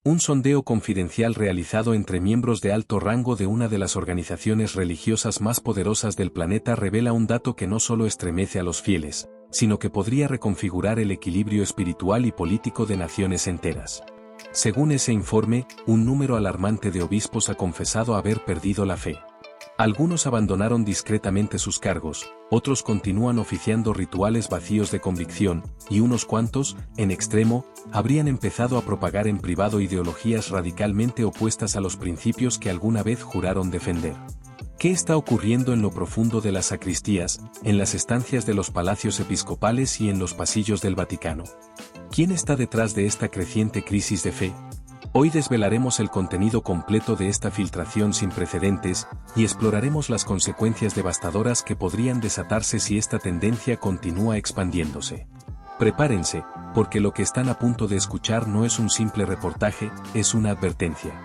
Un sondeo confidencial realizado entre miembros de alto rango de una de las organizaciones religiosas más poderosas del planeta revela un dato que no solo estremece a los fieles, sino que podría reconfigurar el equilibrio espiritual y político de naciones enteras. Según ese informe, un número alarmante de obispos ha confesado haber perdido la fe. Algunos abandonaron discretamente sus cargos, otros continúan oficiando rituales vacíos de convicción, y unos cuantos, en extremo, habrían empezado a propagar en privado ideologías radicalmente opuestas a los principios que alguna vez juraron defender. ¿Qué está ocurriendo en lo profundo de las sacristías, en las estancias de los palacios episcopales y en los pasillos del Vaticano? ¿Quién está detrás de esta creciente crisis de fe? Hoy desvelaremos el contenido completo de esta filtración sin precedentes, y exploraremos las consecuencias devastadoras que podrían desatarse si esta tendencia continúa expandiéndose. Prepárense, porque lo que están a punto de escuchar no es un simple reportaje, es una advertencia.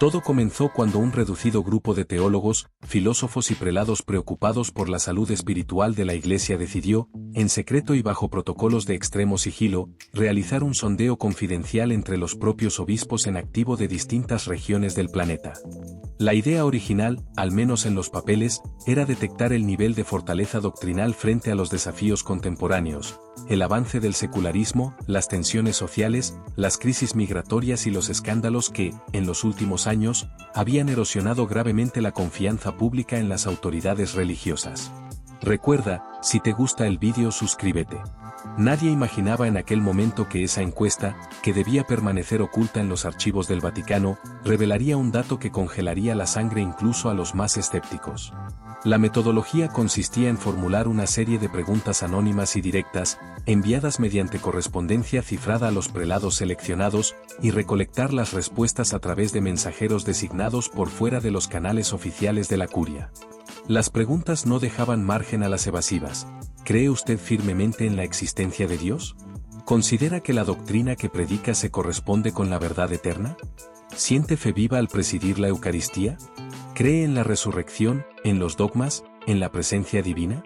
Todo comenzó cuando un reducido grupo de teólogos, filósofos y prelados preocupados por la salud espiritual de la Iglesia decidió, en secreto y bajo protocolos de extremo sigilo, realizar un sondeo confidencial entre los propios obispos en activo de distintas regiones del planeta. La idea original, al menos en los papeles, era detectar el nivel de fortaleza doctrinal frente a los desafíos contemporáneos, el avance del secularismo, las tensiones sociales, las crisis migratorias y los escándalos que, en los últimos años, habían erosionado gravemente la confianza pública en las autoridades religiosas. Recuerda, si te gusta el vídeo suscríbete. Nadie imaginaba en aquel momento que esa encuesta, que debía permanecer oculta en los archivos del Vaticano, revelaría un dato que congelaría la sangre incluso a los más escépticos. La metodología consistía en formular una serie de preguntas anónimas y directas, enviadas mediante correspondencia cifrada a los prelados seleccionados, y recolectar las respuestas a través de mensajeros designados por fuera de los canales oficiales de la curia. Las preguntas no dejaban margen a las evasivas. ¿Cree usted firmemente en la existencia de Dios? ¿Considera que la doctrina que predica se corresponde con la verdad eterna? ¿Siente fe viva al presidir la Eucaristía? ¿Cree en la resurrección, en los dogmas, en la presencia divina?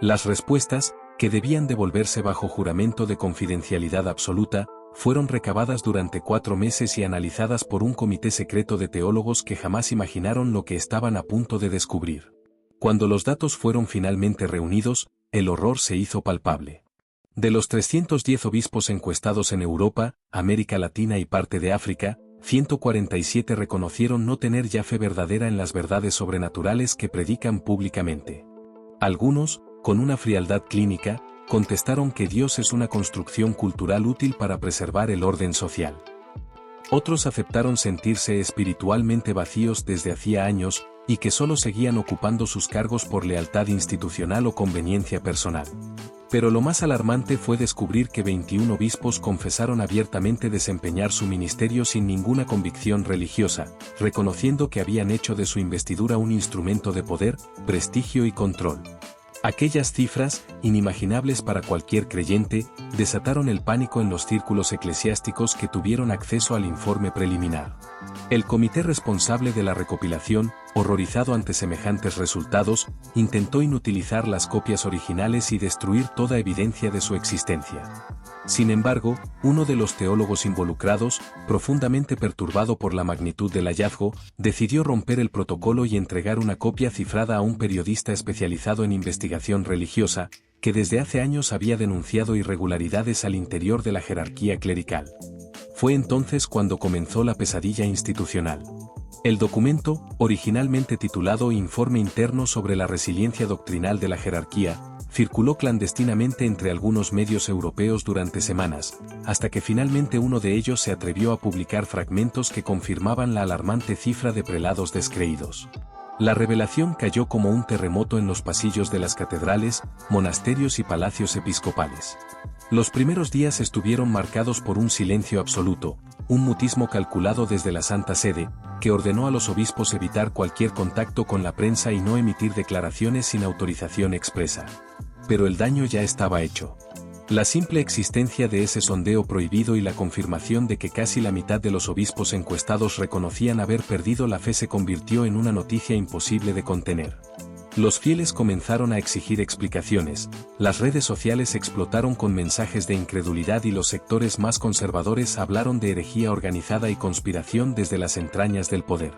Las respuestas, que debían devolverse bajo juramento de confidencialidad absoluta, fueron recabadas durante 4 meses y analizadas por un comité secreto de teólogos que jamás imaginaron lo que estaban a punto de descubrir. Cuando los datos fueron finalmente reunidos, el horror se hizo palpable. De los 310 obispos encuestados en Europa, América Latina y parte de África, 147 reconocieron no tener ya fe verdadera en las verdades sobrenaturales que predican públicamente. Algunos, con una frialdad clínica, contestaron que Dios es una construcción cultural útil para preservar el orden social. Otros aceptaron sentirse espiritualmente vacíos desde hacía años, y que solo seguían ocupando sus cargos por lealtad institucional o conveniencia personal. Pero lo más alarmante fue descubrir que 21 obispos confesaron abiertamente desempeñar su ministerio sin ninguna convicción religiosa, reconociendo que habían hecho de su investidura un instrumento de poder, prestigio y control. Aquellas cifras, inimaginables para cualquier creyente, desataron el pánico en los círculos eclesiásticos que tuvieron acceso al informe preliminar. El comité responsable de la recopilación, horrorizado ante semejantes resultados, intentó inutilizar las copias originales y destruir toda evidencia de su existencia. Sin embargo, uno de los teólogos involucrados, profundamente perturbado por la magnitud del hallazgo, decidió romper el protocolo y entregar una copia cifrada a un periodista especializado en investigación religiosa, que desde hace años había denunciado irregularidades al interior de la jerarquía clerical. Fue entonces cuando comenzó la pesadilla institucional. El documento, originalmente titulado Informe Interno sobre la Resiliencia Doctrinal de la Jerarquía, circuló clandestinamente entre algunos medios europeos durante semanas, hasta que finalmente uno de ellos se atrevió a publicar fragmentos que confirmaban la alarmante cifra de prelados descreídos. La revelación cayó como un terremoto en los pasillos de las catedrales, monasterios y palacios episcopales. Los primeros días estuvieron marcados por un silencio absoluto, un mutismo calculado desde la Santa Sede, que ordenó a los obispos evitar cualquier contacto con la prensa y no emitir declaraciones sin autorización expresa. Pero el daño ya estaba hecho. La simple existencia de ese sondeo prohibido y la confirmación de que casi la mitad de los obispos encuestados reconocían haber perdido la fe se convirtió en una noticia imposible de contener. Los fieles comenzaron a exigir explicaciones, las redes sociales explotaron con mensajes de incredulidad y los sectores más conservadores hablaron de herejía organizada y conspiración desde las entrañas del poder.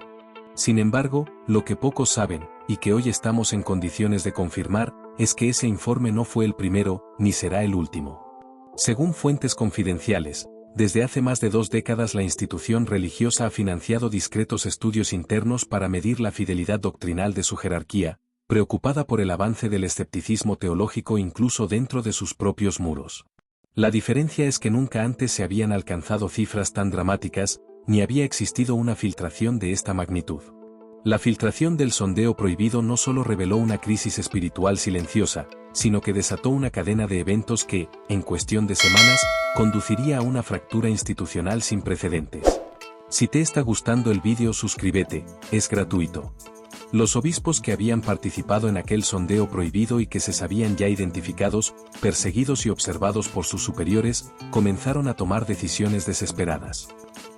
Sin embargo, lo que pocos saben, y que hoy estamos en condiciones de confirmar, es que ese informe no fue el primero, ni será el último. Según fuentes confidenciales, desde hace más de 2 décadas la institución religiosa ha financiado discretos estudios internos para medir la fidelidad doctrinal de su jerarquía, preocupada por el avance del escepticismo teológico incluso dentro de sus propios muros. La diferencia es que nunca antes se habían alcanzado cifras tan dramáticas, ni había existido una filtración de esta magnitud. La filtración del sondeo prohibido no solo reveló una crisis espiritual silenciosa, sino que desató una cadena de eventos que, en cuestión de semanas, conduciría a una fractura institucional sin precedentes. Si te está gustando el vídeo, suscríbete, es gratuito. Los obispos que habían participado en aquel sondeo prohibido y que se sabían ya identificados, perseguidos y observados por sus superiores, comenzaron a tomar decisiones desesperadas.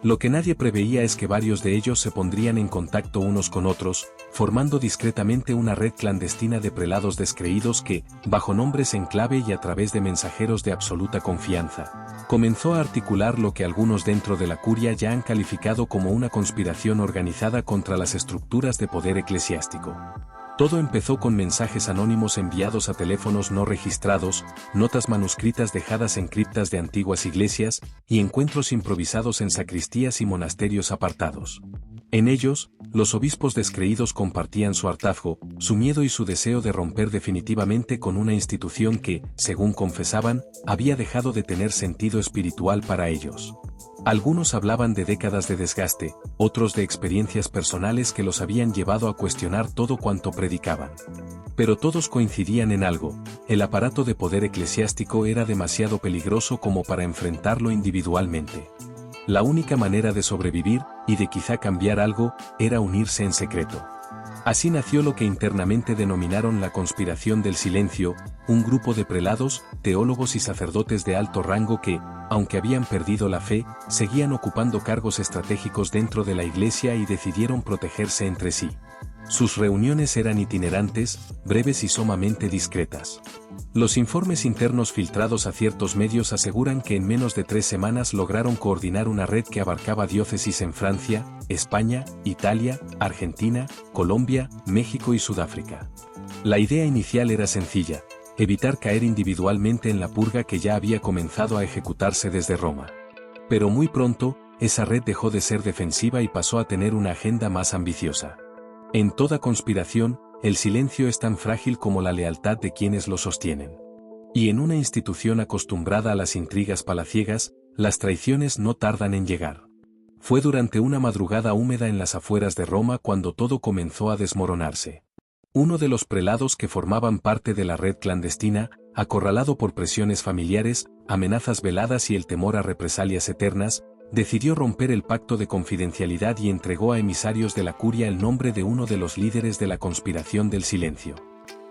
Lo que nadie preveía es que varios de ellos se pondrían en contacto unos con otros, formando discretamente una red clandestina de prelados descreídos que, bajo nombres en clave y a través de mensajeros de absoluta confianza, comenzó a articular lo que algunos dentro de la curia ya han calificado como una conspiración organizada contra las estructuras de poder eclesiástico. Todo empezó con mensajes anónimos enviados a teléfonos no registrados, notas manuscritas dejadas en criptas de antiguas iglesias, y encuentros improvisados en sacristías y monasterios apartados. En ellos, los obispos descreídos compartían su hartazgo, su miedo y su deseo de romper definitivamente con una institución que, según confesaban, había dejado de tener sentido espiritual para ellos. Algunos hablaban de décadas de desgaste, otros de experiencias personales que los habían llevado a cuestionar todo cuanto predicaban. Pero todos coincidían en algo: el aparato de poder eclesiástico era demasiado peligroso como para enfrentarlo individualmente. La única manera de sobrevivir, y de quizá cambiar algo, era unirse en secreto. Así nació lo que internamente denominaron la conspiración del silencio, un grupo de prelados, teólogos y sacerdotes de alto rango que, aunque habían perdido la fe, seguían ocupando cargos estratégicos dentro de la iglesia y decidieron protegerse entre sí. Sus reuniones eran itinerantes, breves y sumamente discretas. Los informes internos filtrados a ciertos medios aseguran que en menos de 3 semanas lograron coordinar una red que abarcaba diócesis en Francia, España, Italia, Argentina, Colombia, México y Sudáfrica. La idea inicial era sencilla: evitar caer individualmente en la purga que ya había comenzado a ejecutarse desde Roma. Pero muy pronto, esa red dejó de ser defensiva y pasó a tener una agenda más ambiciosa. En toda conspiración, el silencio es tan frágil como la lealtad de quienes lo sostienen. Y en una institución acostumbrada a las intrigas palaciegas, las traiciones no tardan en llegar. Fue durante una madrugada húmeda en las afueras de Roma cuando todo comenzó a desmoronarse. Uno de los prelados que formaban parte de la red clandestina, acorralado por presiones familiares, amenazas veladas y el temor a represalias eternas, decidió romper el pacto de confidencialidad y entregó a emisarios de la curia el nombre de uno de los líderes de la conspiración del silencio.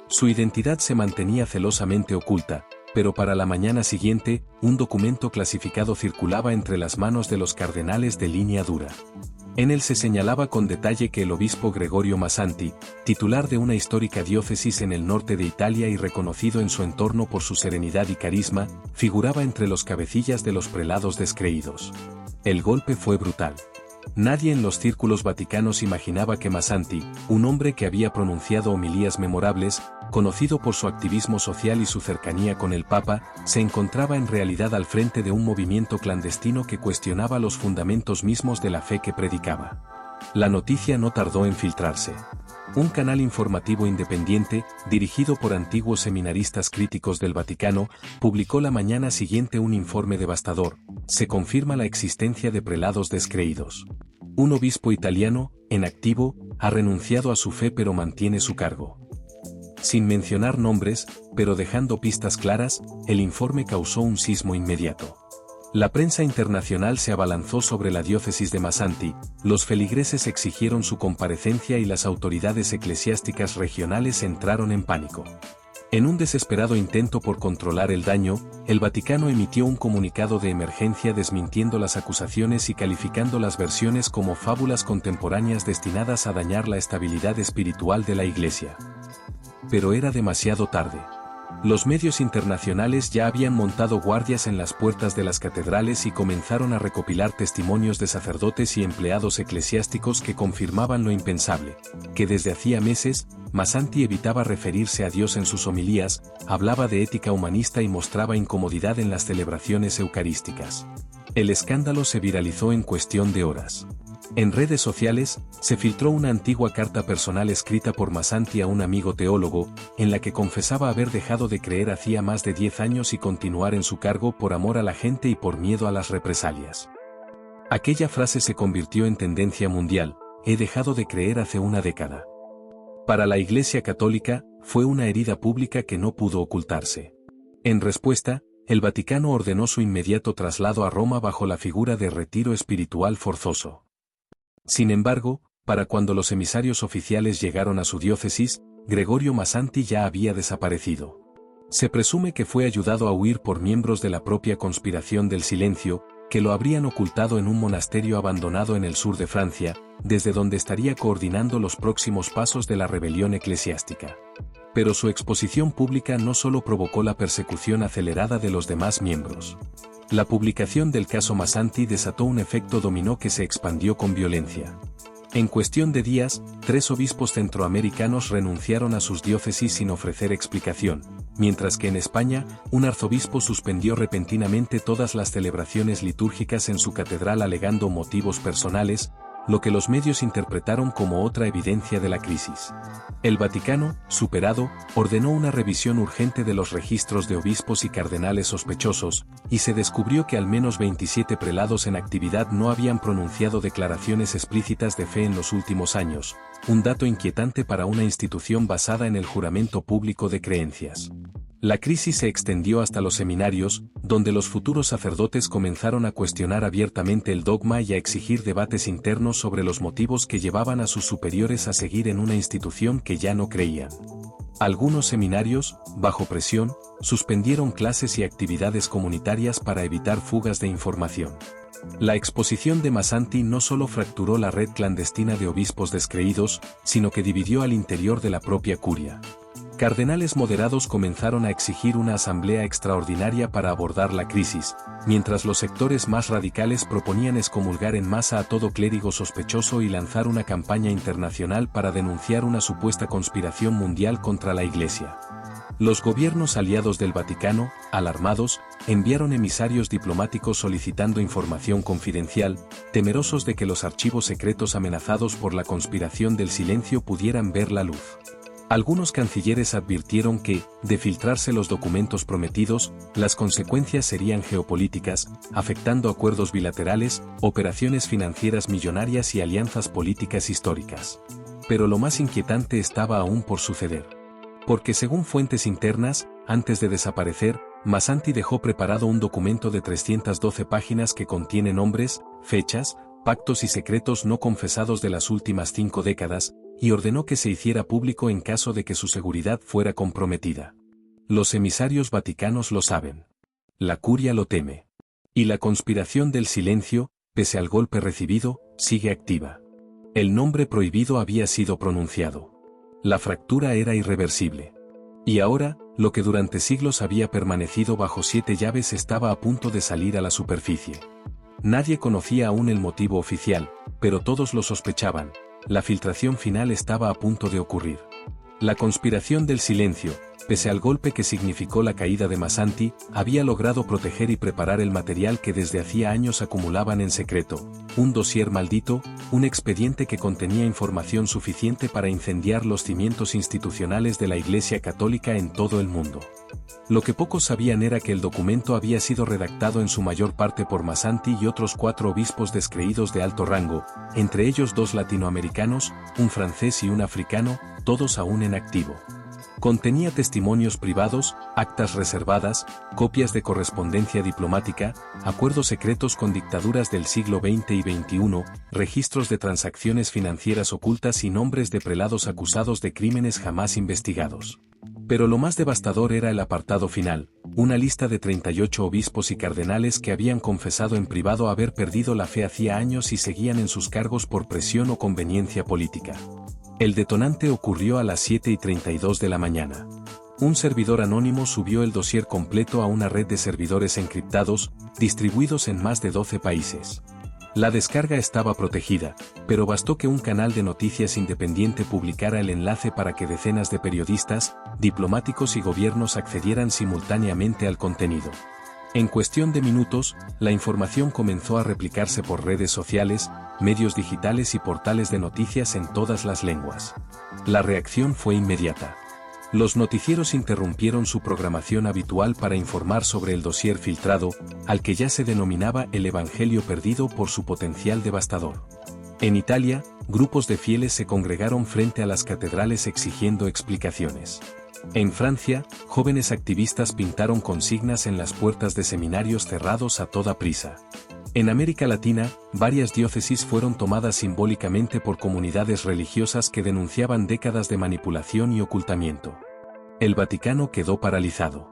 Su identidad se mantenía celosamente oculta, pero para la mañana siguiente, un documento clasificado circulaba entre las manos de los cardenales de línea dura. En él se señalaba con detalle que el obispo Gregorio Masanti, titular de una histórica diócesis en el norte de Italia y reconocido en su entorno por su serenidad y carisma, figuraba entre los cabecillas de los prelados descreídos. El golpe fue brutal. Nadie en los círculos vaticanos imaginaba que Masanti, un hombre que había pronunciado homilías memorables, conocido por su activismo social y su cercanía con el Papa, se encontraba en realidad al frente de un movimiento clandestino que cuestionaba los fundamentos mismos de la fe que predicaba. La noticia no tardó en filtrarse. Un canal informativo independiente, dirigido por antiguos seminaristas críticos del Vaticano, publicó la mañana siguiente un informe devastador: se confirma la existencia de prelados descreídos. Un obispo italiano, en activo, ha renunciado a su fe pero mantiene su cargo. Sin mencionar nombres, pero dejando pistas claras, el informe causó un sismo inmediato. La prensa internacional se abalanzó sobre la diócesis de Masanti, los feligreses exigieron su comparecencia y las autoridades eclesiásticas regionales entraron en pánico. En un desesperado intento por controlar el daño, el Vaticano emitió un comunicado de emergencia desmintiendo las acusaciones y calificando las versiones como fábulas contemporáneas destinadas a dañar la estabilidad espiritual de la Iglesia. pero era demasiado tarde. Los medios internacionales ya habían montado guardias en las puertas de las catedrales y comenzaron a recopilar testimonios de sacerdotes y empleados eclesiásticos que confirmaban lo impensable, que desde hacía meses, Masanti evitaba referirse a Dios en sus homilías, hablaba de ética humanista y mostraba incomodidad en las celebraciones eucarísticas. El escándalo se viralizó en cuestión de horas. En redes sociales, se filtró una antigua carta personal escrita por Masanti a un amigo teólogo, en la que confesaba haber dejado de creer hacía más de 10 años y continuar en su cargo por amor a la gente y por miedo a las represalias. Aquella frase se convirtió en tendencia mundial: he dejado de creer hace una década. Para la Iglesia Católica, fue una herida pública que no pudo ocultarse. En respuesta, el Vaticano ordenó su inmediato traslado a Roma bajo la figura de retiro espiritual forzoso. Sin embargo, para cuando los emisarios oficiales llegaron a su diócesis, Gregorio Masanti ya había desaparecido. Se presume que fue ayudado a huir por miembros de la propia conspiración del silencio, que lo habrían ocultado en un monasterio abandonado en el sur de Francia, desde donde estaría coordinando los próximos pasos de la rebelión eclesiástica. Pero su exposición pública no solo provocó la persecución acelerada de los demás miembros. La publicación del caso Masanti desató un efecto dominó que se expandió con violencia. En cuestión de días, 3 obispos centroamericanos renunciaron a sus diócesis sin ofrecer explicación, mientras que en España, un arzobispo suspendió repentinamente todas las celebraciones litúrgicas en su catedral alegando motivos personales, lo que los medios interpretaron como otra evidencia de la crisis. El Vaticano, superado, ordenó una revisión urgente de los registros de obispos y cardenales sospechosos, y se descubrió que al menos 27 prelados en actividad no habían pronunciado declaraciones explícitas de fe en los últimos años, un dato inquietante para una institución basada en el juramento público de creencias. La crisis se extendió hasta los seminarios, donde los futuros sacerdotes comenzaron a cuestionar abiertamente el dogma y a exigir debates internos sobre los motivos que llevaban a sus superiores a seguir en una institución que ya no creían. Algunos seminarios, bajo presión, suspendieron clases y actividades comunitarias para evitar fugas de información. La exposición de Masanti no solo fracturó la red clandestina de obispos descreídos, sino que dividió al interior de la propia curia. Cardenales moderados comenzaron a exigir una asamblea extraordinaria para abordar la crisis, mientras los sectores más radicales proponían excomulgar en masa a todo clérigo sospechoso y lanzar una campaña internacional para denunciar una supuesta conspiración mundial contra la Iglesia. Los gobiernos aliados del Vaticano, alarmados, enviaron emisarios diplomáticos solicitando información confidencial, temerosos de que los archivos secretos amenazados por la conspiración del silencio pudieran ver la luz. Algunos cancilleres advirtieron que, de filtrarse los documentos prometidos, las consecuencias serían geopolíticas, afectando acuerdos bilaterales, operaciones financieras millonarias y alianzas políticas históricas. Pero lo más inquietante estaba aún por suceder. Porque según fuentes internas, antes de desaparecer, Masanti dejó preparado un documento de 312 páginas que contiene nombres, fechas, pactos y secretos no confesados de las últimas 5 décadas, y ordenó que se hiciera público en caso de que su seguridad fuera comprometida. Los emisarios vaticanos lo saben. La curia lo teme. Y la conspiración del silencio, pese al golpe recibido, sigue activa. El nombre prohibido había sido pronunciado. La fractura era irreversible. Y ahora, lo que durante siglos había permanecido bajo 7 llaves estaba a punto de salir a la superficie. Nadie conocía aún el motivo oficial, pero todos lo sospechaban. La filtración final estaba a punto de ocurrir. La conspiración del silencio, pese al golpe que significó la caída de Masanti, había logrado proteger y preparar el material que desde hacía años acumulaban en secreto, un dossier maldito, un expediente que contenía información suficiente para incendiar los cimientos institucionales de la Iglesia Católica en todo el mundo. Lo que pocos sabían era que el documento había sido redactado en su mayor parte por Masanti y otros 4 obispos descreídos de alto rango, entre ellos 2 latinoamericanos, un francés y un africano, todos aún en activo. Contenía testimonios privados, actas reservadas, copias de correspondencia diplomática, acuerdos secretos con dictaduras del siglo XX y XXI, registros de transacciones financieras ocultas y nombres de prelados acusados de crímenes jamás investigados. Pero lo más devastador era el apartado final, una lista de 38 obispos y cardenales que habían confesado en privado haber perdido la fe hacía años y seguían en sus cargos por presión o conveniencia política. El detonante ocurrió a las 7:32 de la mañana. Un servidor anónimo subió el dossier completo a una red de servidores encriptados, distribuidos en más de 12 países. La descarga estaba protegida, pero bastó que un canal de noticias independiente publicara el enlace para que decenas de periodistas, diplomáticos y gobiernos accedieran simultáneamente al contenido. En cuestión de minutos, la información comenzó a replicarse por redes sociales, medios digitales y portales de noticias en todas las lenguas. La reacción fue inmediata. Los noticieros interrumpieron su programación habitual para informar sobre el dossier filtrado, al que ya se denominaba el Evangelio perdido por su potencial devastador. En Italia, grupos de fieles se congregaron frente a las catedrales exigiendo explicaciones. En Francia, jóvenes activistas pintaron consignas en las puertas de seminarios cerrados a toda prisa. En América Latina, varias diócesis fueron tomadas simbólicamente por comunidades religiosas que denunciaban décadas de manipulación y ocultamiento. El Vaticano quedó paralizado.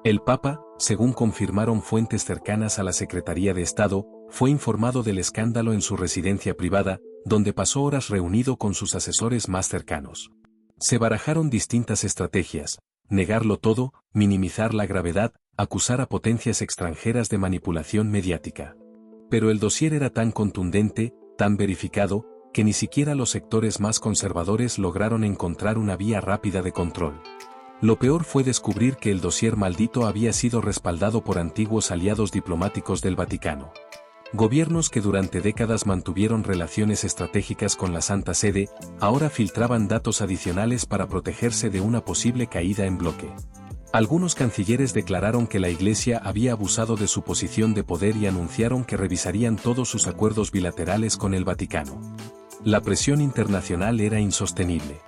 El Papa, según confirmaron fuentes cercanas a la Secretaría de Estado, fue informado del escándalo en su residencia privada, donde pasó horas reunido con sus asesores más cercanos. Se barajaron distintas estrategias: negarlo todo, minimizar la gravedad, acusar a potencias extranjeras de manipulación mediática. Pero el dossier era tan contundente, tan verificado, que ni siquiera los sectores más conservadores lograron encontrar una vía rápida de control. Lo peor fue descubrir que el dossier maldito había sido respaldado por antiguos aliados diplomáticos del Vaticano. Gobiernos que durante décadas mantuvieron relaciones estratégicas con la Santa Sede, ahora filtraban datos adicionales para protegerse de una posible caída en bloque. Algunos cancilleres declararon que la Iglesia había abusado de su posición de poder y anunciaron que revisarían todos sus acuerdos bilaterales con el Vaticano. La presión internacional era insostenible.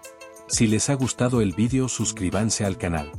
Si les ha gustado el vídeo, suscríbanse al canal.